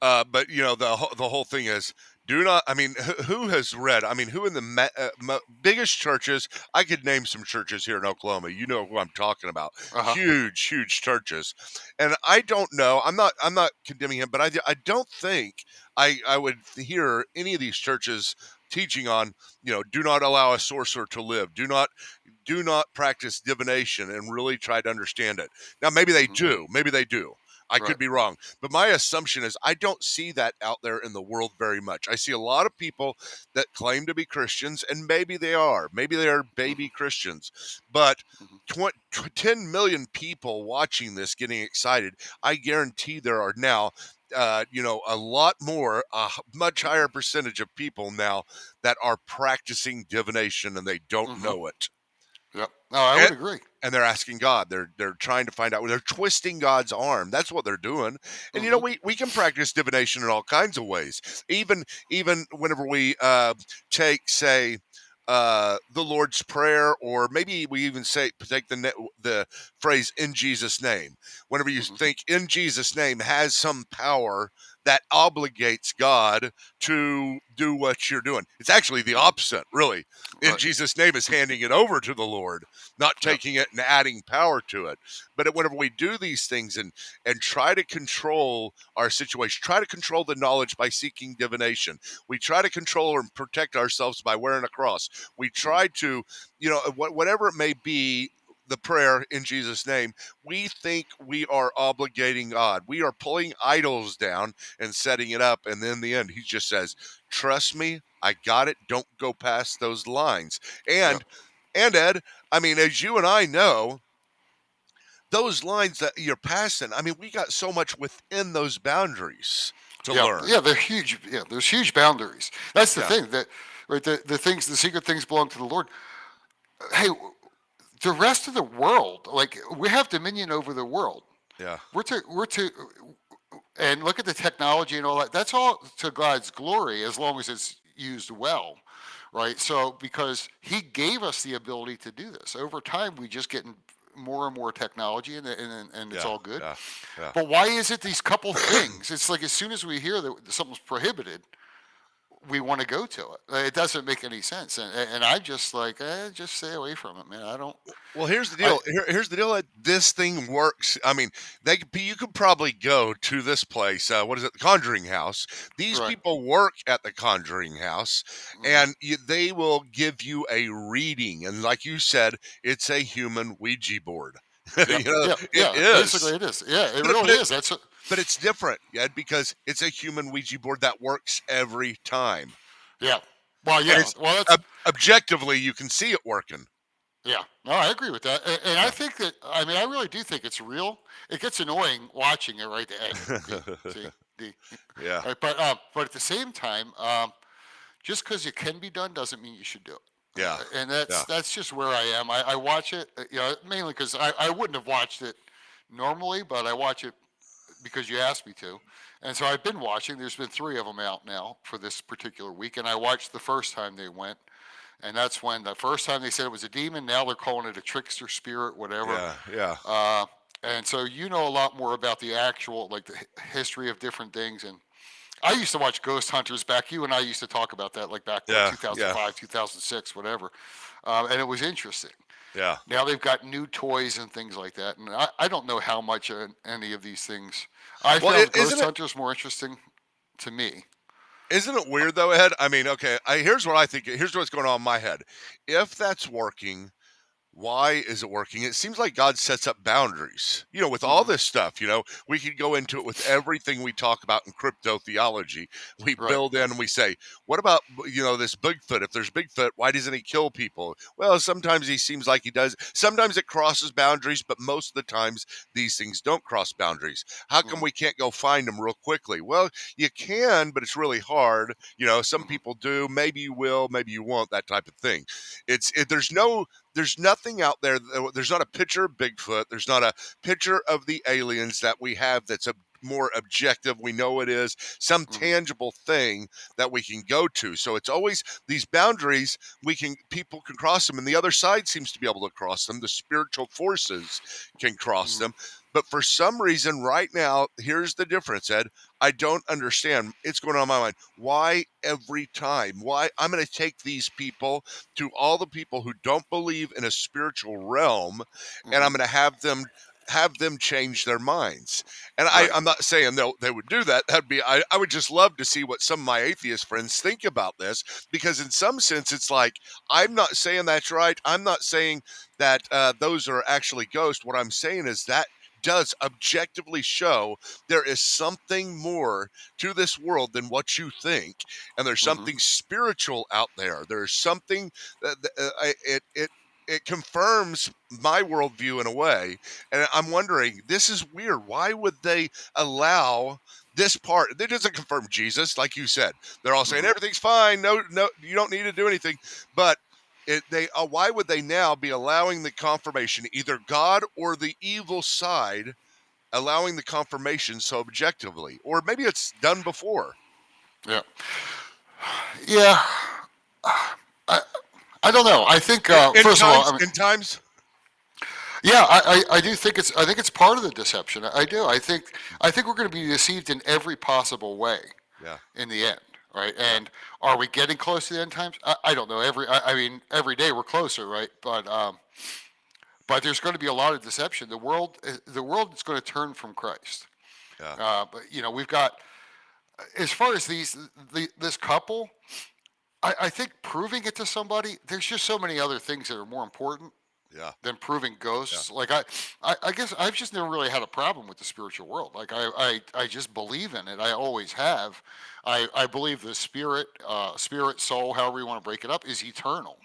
yeah. But the whole thing is do not. I mean, who has read? I mean, who in the biggest churches? I could name some churches here in Oklahoma. You know who I'm talking about. Uh huh. Huge, huge churches. And I don't know. I'm not condemning him, but I don't think I would hear any of these churches teaching on do not allow a sorcerer to live. Do not practice divination and really try to understand it. Now, maybe they Hmm. do. Maybe they do. I Right. could be wrong. But my assumption is I don't see that out there in the world very much. I see a lot of people that claim to be Christians, and maybe they are. Maybe they are baby Hmm. Christians. But Hmm. 10 million people watching this getting excited, I guarantee there are now a lot more, a much higher percentage of people now that are practicing divination and they don't Hmm. know it. Yep. No, I And would agree. they're asking God. They're trying to find out. They're twisting God's arm. That's what they're doing. And Hmm. we can practice divination in all kinds of ways. Even whenever we take say the Lord's Prayer, or maybe we even take the phrase "in Jesus' name." Whenever you Hmm. think "in Jesus' name" has some power that obligates God to do what you're doing. It's actually the Hmm. opposite, really. In Right. Jesus' name is handing it over to the Lord, not Yep. taking it and adding power to it. But whenever we do these things and try to control our situation, try to control the knowledge by seeking divination, we try to control and protect ourselves by wearing a cross. We Hmm. try to, whatever it may be, the prayer in Jesus' name, we think we are obligating God. We are pulling idols down and setting it up. And then in the end, he just says, trust me, I got it. Don't go past those lines. Yep. And Ed, I mean, as you and I know, those lines that you're passing, I mean, we got so much within those boundaries to Yeah. learn. Yeah. They're huge. Yeah. There's huge boundaries. That's the Yeah, thing that, right. The secret things belong to the Lord. Hey, the rest of the world, like we have dominion over the world. yeah, We're to and look at the technology and all that. That's all to God's glory as long as it's used well, right? So because He gave us the ability to do this. Over time, we just get more and more technology, and it's yeah, all good. yeah, yeah. But why is it these couple things? It's like as soon as we hear that something's prohibited, we want to go to it. It doesn't make any sense, and I just like just stay away from it, man. I don't. Well, here's the I deal. Here's the deal. That this thing works. I mean, you could probably go to this place. What is it? The Conjuring House. These right. people work at the Conjuring House, Hmm. and they will give you a reading. And like you said, it's a human Ouija board. Yep. Yeah. It Yeah. is. Basically, it is. Yeah. It But it, really but it, is. That's. but it's different, Ed, because it's a human Ouija board that works every time, Yeah. Well, and yeah. it's Well, that's objectively you can see it working. yeah. No, I agree with that, and I Yeah. think that I mean I really do think it's real. It gets annoying watching it, right? A, B, C, D. Yeah. Right, but at the same time, just because it can be done doesn't mean you should do it. Yeah. And Yeah. that's just where I am. I watch it, mainly because I wouldn't have watched it normally, but I watch it because you asked me to. And so I've been watching. There's been 3 of them out now for this particular week, and I watched the first time they went, and that's when the first time they said it was a demon. Now they're calling it a trickster spirit, whatever. Yeah, yeah, Uh, and so you know a lot more about the actual, like the history of different things. And I used to watch Ghost Hunters back. You and I used to talk about that, like back what yeah, yeah, 2005, 2006, whatever. And it was interesting. yeah. Now they've got new toys and things like that, and I don't know how much any of these things. I Well, found isn't Ghost it Hunters more interesting to me. isn't it weird though, Ed? I mean, okay, here's what I think. Here's what's going on in my head. If that's working, why is it working? It seems like God sets up boundaries, with all Hmm. this stuff. We could go into it with everything we talk about in crypto theology. We Right. build in and we say, what about, this Bigfoot? If there's Bigfoot, why doesn't he kill people? Well, sometimes he seems like he does. Sometimes it crosses boundaries, but most of the times these things don't cross boundaries. How come Hmm. we can't go find them real quickly? Well, you can, but it's really hard. Some Hmm. people do. Maybe you will, maybe you won't, that type of thing. There's nothing out there. There's not a picture of Bigfoot. There's not a picture of the aliens that we have that's more objective. We know it is some Hmm. tangible thing that we can go to. So it's always these boundaries. People can cross them, and the other side seems to be able to cross them. The spiritual forces can cross Hmm. them. But for some reason, right now, here's the difference, Ed. I don't understand. It's going on in my mind. Why every time? Why I'm going to take these people to all the people who don't believe in a spiritual realm, and Hmm. I'm going to have them change their minds. And Right. I'm not saying they would do that. I would just love to see what some of my atheist friends think about this, because in some sense it's like, I'm not saying that's right. I'm not saying that those are actually ghosts. What I'm saying is that does objectively show there is something more to this world than what you think, and there's Hmm. something spiritual out there. There's something that it confirms my worldview in a way, and I'm wondering, this is weird. Why would they allow this part? That doesn't confirm Jesus, like you said. They're all saying Hmm. everything's fine. No, no, you don't need to do anything, but why would they now be allowing the confirmation, either God or the evil side allowing the confirmation so objectively? Or maybe it's done before. Yeah. Yeah. I, I don't know. I think In first of all, times, I mean, in times, yeah, I do think it's part of the deception. I do. I think we're going to be deceived in every possible way yeah, in the end, right? yeah, And are we getting close to the end times? I don't know. I mean, every day we're closer, right? But there's going to be a lot of deception. The world is going to turn from Christ. yeah, But we've got, as far as this couple, I think proving it to somebody, there's just so many other things that are more important yeah, than proving yeah. ghosts. Like I guess I've just never really had a problem with the spiritual world. Like I just believe in it. I always have. I believe the spirit, soul, however you want to break it up, is eternal.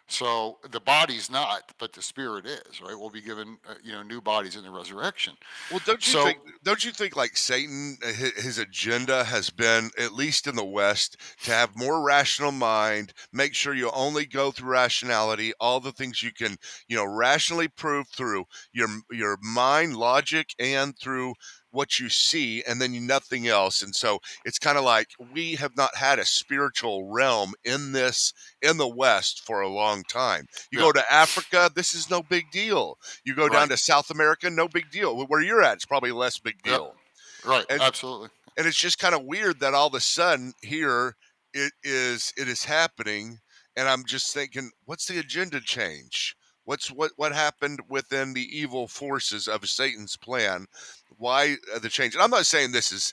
So the body's not, but the spirit is, right? We'll be given, new bodies in the resurrection. Well, don't you So think? Don't you think like Satan, his agenda has been, at least in the West, to have more rational mind, make sure you only go through rationality, all the things you can, rationally prove through your mind, logic, and through what you see, and then nothing else. And so it's kind of like we have not had a spiritual realm in the West for a long time. You yeah, go to Africa, this is no big deal. You go down right, to South America, no big deal. Where you're at, it's probably less big yeah, deal. right, And absolutely, and it's just kind of weird that all of a sudden here it is happening, and I'm just thinking, what's the agenda change? What happened within the evil forces of Satan's plan? Why the change? And I'm not saying this is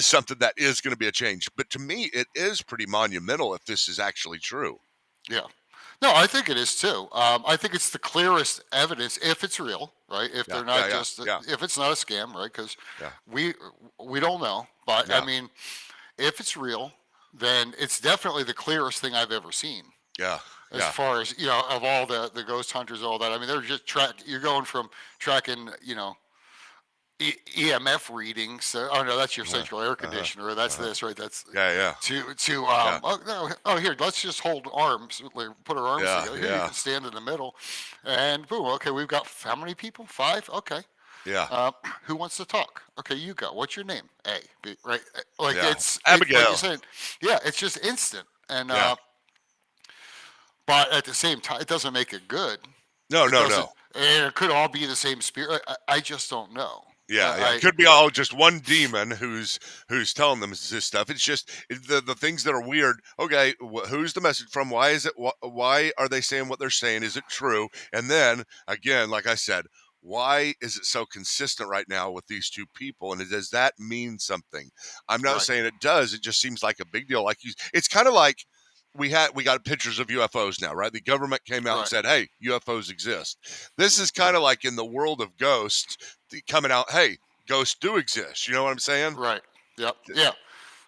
something that is going to be a change, but to me it is pretty monumental if this is actually true. yeah. No, I think it is too. I think it's the clearest evidence if it's real, right? If Yeah, they're yeah, not yeah, just, yeah, if it's not a scam, right? Because yeah, we we don't know, but I yeah, mean, if it's real, then it's definitely the clearest thing I've ever seen. yeah, As yeah, far as of all the ghost hunters, all that. I mean, they're just You're going from tracking, EMF readings. Oh no, that's your uh-huh, central air uh-huh, conditioner. That's uh-huh. this, right? That's Yeah, yeah, to yeah, oh no, oh here, let's just hold arms, like, put our arms yeah, together. Here, you yeah, can stand in the middle, and boom. Okay, we've got how many people? 5. Okay. Yeah. Who wants to talk? Okay, you go. What's your name? A. B. Right? Like Yeah. it like you Abigail. said, yeah, it's just instant. And Yeah. but at the same time, it doesn't make it good. No, It no, no. doesn't, and it could all be the same spirit. I just don't know. Yeah, yeah. It I could be all just one demon who's telling them this stuff. It's just the things that are weird. Okay, who's the message from? Why is it? Why are they saying what they're saying? Is it true? And then again, like I said, why is it so consistent right now with these two people? And does that mean something? I'm not right, saying it does. It just seems like a big deal. Like it's kind of like we got pictures of UFOs now, right? The government came out and right, said, "Hey, UFOs exist." This is kind of like in the world of ghosts coming out, hey, ghosts do exist. You know what I'm saying? right. Yep. Yeah.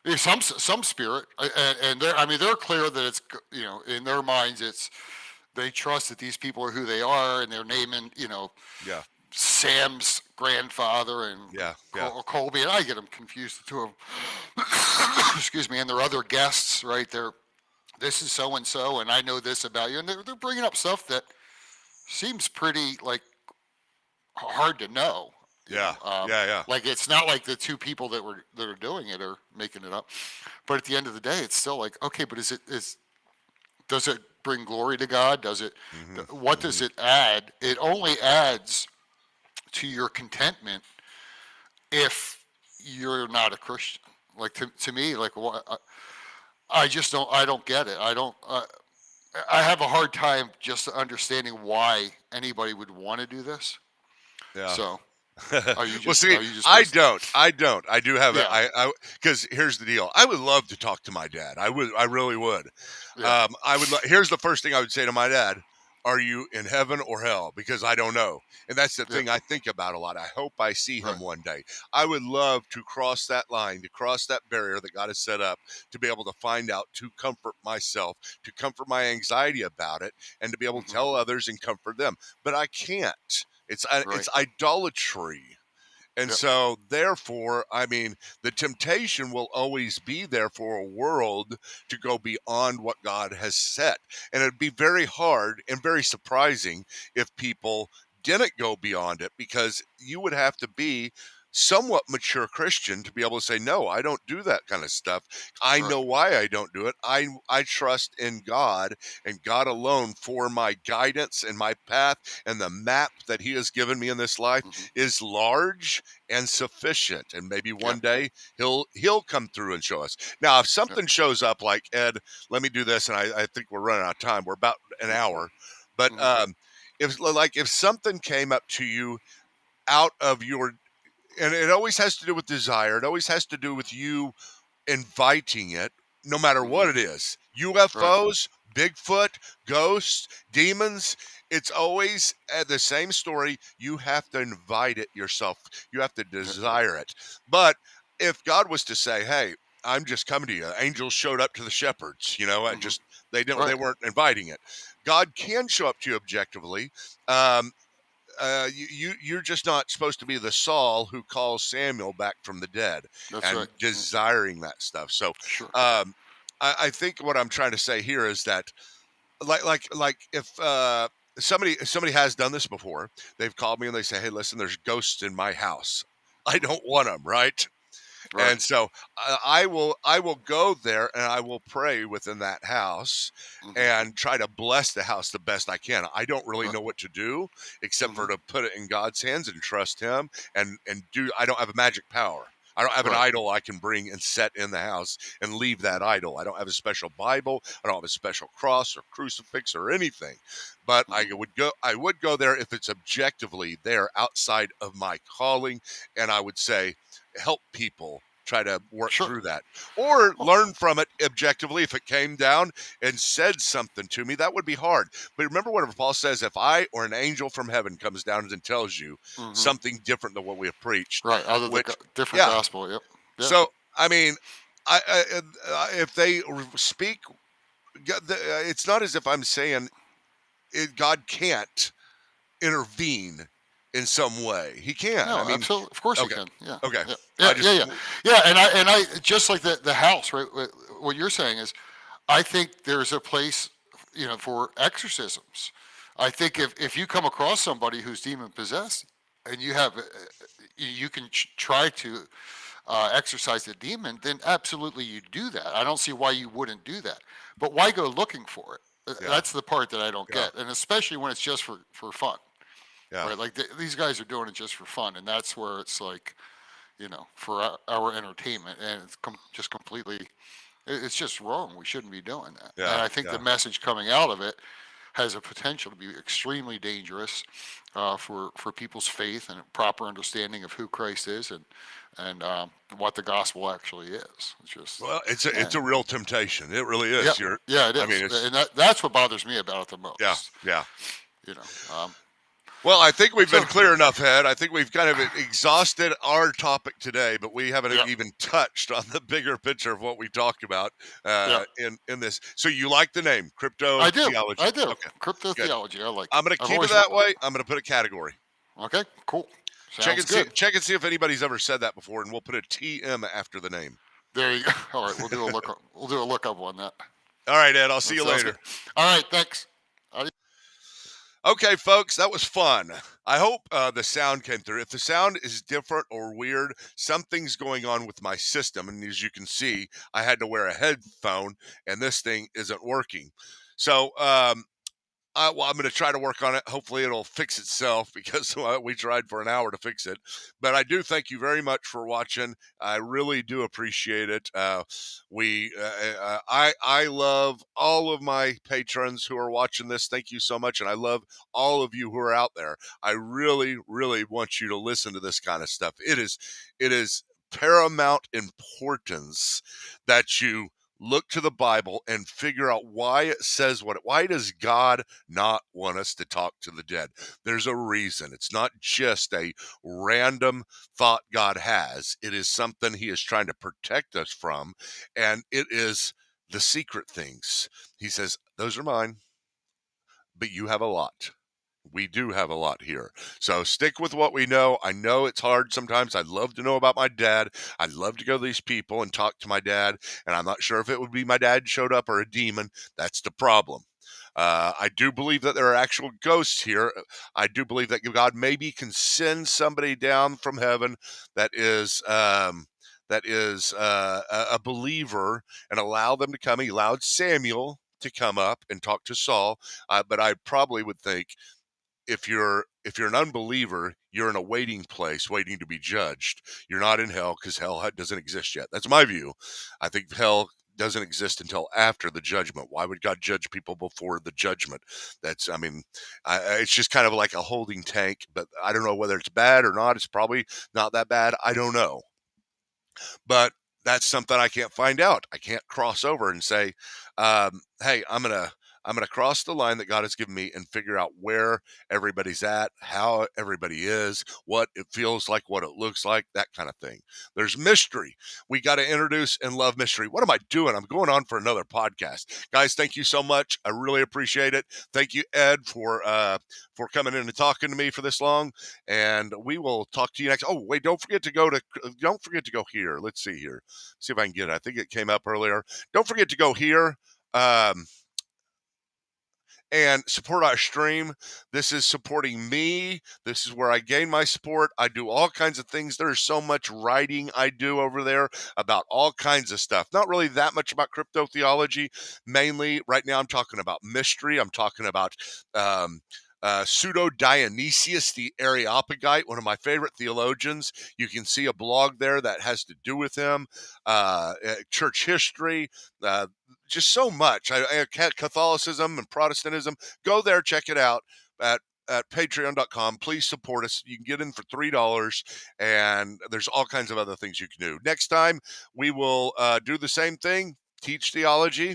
There's some spirit, and they're, I mean, they're clear that it's, in their minds it's, they trust that these people are who they are, and they're naming, Yeah, Sam's grandfather and yeah, yeah. Colby, and I get them confused, the two of them. Excuse me, and their other guests, right? They're, this is so and so, and I know this about you, and they're bringing up stuff that seems pretty like hard to know. Yeah, yeah, yeah, Like it's not like the two people that are doing it are making it up, but at the end of the day, it's still like, okay, but does it bring glory to God? Does it? hmm What does hmm it add? It only adds to your contentment if you're not a Christian. Like to me, like what I just don't, I don't get it. I don't. I have a hard time just understanding why anybody would want to do this. yeah. So Well, see, are you just I wasting? don't. I don't. I do have it. Yeah, Because here's the deal. I would love to talk to my dad. I would. I really would. yeah, I would. Here's the first thing I would say to my dad: are you in heaven or hell? Because I don't know, and that's the yeah. thing I think about a lot. I hope I see him Right. one day. I would love to cross that line, to cross that barrier that God has set up, to be able to find out, to comfort myself, to comfort my anxiety about it, and to be able to Hmm. tell others and comfort them. But I can't. Right. It's idolatry. And Yep. so, therefore, I mean, the temptation will always be there for a world to go beyond what God has set. And it'd be very hard and very surprising if people didn't go beyond it, because you would have to be somewhat mature Christian to be able to say, no, I don't do that kind of stuff. I Right. know why I don't do it. I trust in God and God alone for my guidance and my path, and the map that He has given me in this life Hmm. is large and sufficient, and maybe Yep. one day he'll come through and show us. Now if Yep. something shows up like, Ed, let me do this, and I think we're running out of time, we're about an hour, but Hmm. if something came up to you out of your, and it always has to do with desire, it always has to do with you inviting it, no matter Hmm. what it is. Right. UFOs, Bigfoot, ghosts, demons. It's always the same story. You have to invite it yourself. You have to Yep. desire it. But if God was to say, "Hey, I'm just coming to you," angels showed up to the shepherds. I Hmm. just they Right. weren't inviting it. God can show up to you objectively. Um, you're just not supposed to be the Saul who calls Samuel back from the dead That's right. and desiring that stuff. So, Sure. um, I think what I'm trying to say here is that, like, if somebody has done this before, they've called me and they say, "Hey, listen, there's ghosts in my house. I Hmm. don't want them," right? Right. And so I will go there and I will pray within that house Hmm. and try to bless the house the best I can. I don't really Right. know what to do except Hmm. for to put it in God's hands and trust Him, and do. I don't have a magic power. I don't have an Right. idol I can bring and set in the house and leave that idol. I don't have a special Bible. I don't have a special cross or crucifix or anything. But Hmm. I would go there if it's objectively there outside of my calling, and I would say, help people try to work Sure. through that, or Well, learn from it objectively. If it came down and said something to me, that would be hard. But remember what Paul says: if I or an angel from heaven comes down and tells you hmm. something different than what we have preached, Right. Other the which, different yeah. gospel. Yep. Yep. So I mean, if they speak, it's not as if I'm saying God can't intervene in some way. He can. I No, mean, absolutely. Of course he okay, can. Yeah. okay. Yeah. I Yeah. Yeah. just, Yeah. Yeah. And I just like the house. Right. What you're saying is, I think there's a place, for exorcisms. I think if you come across somebody who's demon possessed, and you have you can try to exercise the demon, then absolutely you do that. I don't see why you wouldn't do that. But why go looking for it? Yeah. That's the part that I don't Yeah. get, and especially when it's just for fun, Yeah. right? Like these guys are doing it just for fun, and that's where it's like, for our entertainment, and it's just completely, it's just wrong. We shouldn't be doing that. And Yeah. I think the Yeah. message coming out of it has a potential to be extremely dangerous for people's faith and proper understanding of who Christ is and what the gospel actually is. It's just, Well, it's and a real temptation. It really yeah, is. You're, yeah, it I mean, is, it's and that's what bothers me about it the yeah, most. yeah. You know, um, Well, I think we've so been clear enough, Ed. I think we've kind of exhausted our topic today, but we haven't yeah, even touched on the bigger picture of what we talk about yeah, in this. So you like the name Crypto I do, Theology? I do. Okay, Crypto good. theology, I like I'm it. going to I've keep it always that way. I'm going to put a category. okay, cool, sounds good. Check and see if anybody's ever said that before, and we'll put a TM after the name. There you go. All right, we'll do a look. We'll do a lookup on that. All right, Ed. I'll see That you sounds good. later. All right, thanks. Okay, folks, that was fun. I hope the sound came through. If the sound is different or weird, something's going on with my system. And as you can see, I had to wear a headphone, and this thing isn't working. So well, I'm going to try to work on it. Hopefully, it'll fix itself because we tried for an hour to fix it. But I do thank you very much for watching. I really do appreciate it. I love all of my patrons who are watching this. Thank you so much, and I love all of you who are out there. I really, really want you to listen to this kind of stuff. It is paramount importance that you look to the Bible and figure out why it says why does God not want us to talk to the dead? There's a reason. It's not just a random thought God has. It is something he is trying to protect us from, and it is the secret things. He says, those are mine, but you have a lot. We do have a lot here. So stick with what we know. I know it's hard sometimes. I'd love to know about my dad. I'd love to go to these people and talk to my dad. And I'm not sure if it would be my dad showed up or a demon. That's the problem. I do believe that there are actual ghosts here. I do believe that God maybe can send somebody down from heaven that is a believer and allow them to come. He allowed Samuel to come up and talk to Saul, but I probably would think if you're an unbeliever, you're in a waiting place, waiting to be judged. You're not in hell because hell doesn't exist yet. That's my view. I think hell doesn't exist until after the judgment. Why would God judge people before the judgment? I mean, it's just kind of like a holding tank, but I don't know whether it's bad or not. It's probably not that bad. I don't know. But that's something I can't find out. I can't cross over and say, "Hey, I'm gonna cross the line that God has given me and figure out where everybody's at, how everybody is, what it feels like, what it looks like, that kind of thing." There's mystery. We got to introduce and love mystery. What am I doing? I'm going on for another podcast, guys. Thank you so much. I really appreciate it. Thank you, Ed, for coming in and talking to me for this long. And we will talk to you next. Oh, wait, don't forget to go here. Let's see here. See if I can get it. I think it came up earlier. Don't forget to go here. Um, and support our stream. This is supporting me. This is where I gain my support. I do all kinds of things. There's so much writing I do over there about all kinds of stuff. Not really that much about crypto theology. Mainly, right now, I'm talking about mystery. I'm talking about um, Pseudo Dionysius the Areopagite, one of my favorite theologians. You can see a blog there that has to do with him, church history, uh, just so much. Catholicism and Protestantism. Go there, check it out at patreon.com. Please support us. You can get in for $3, and there's all kinds of other things you can do. Next time, we will do the same thing, teach theology,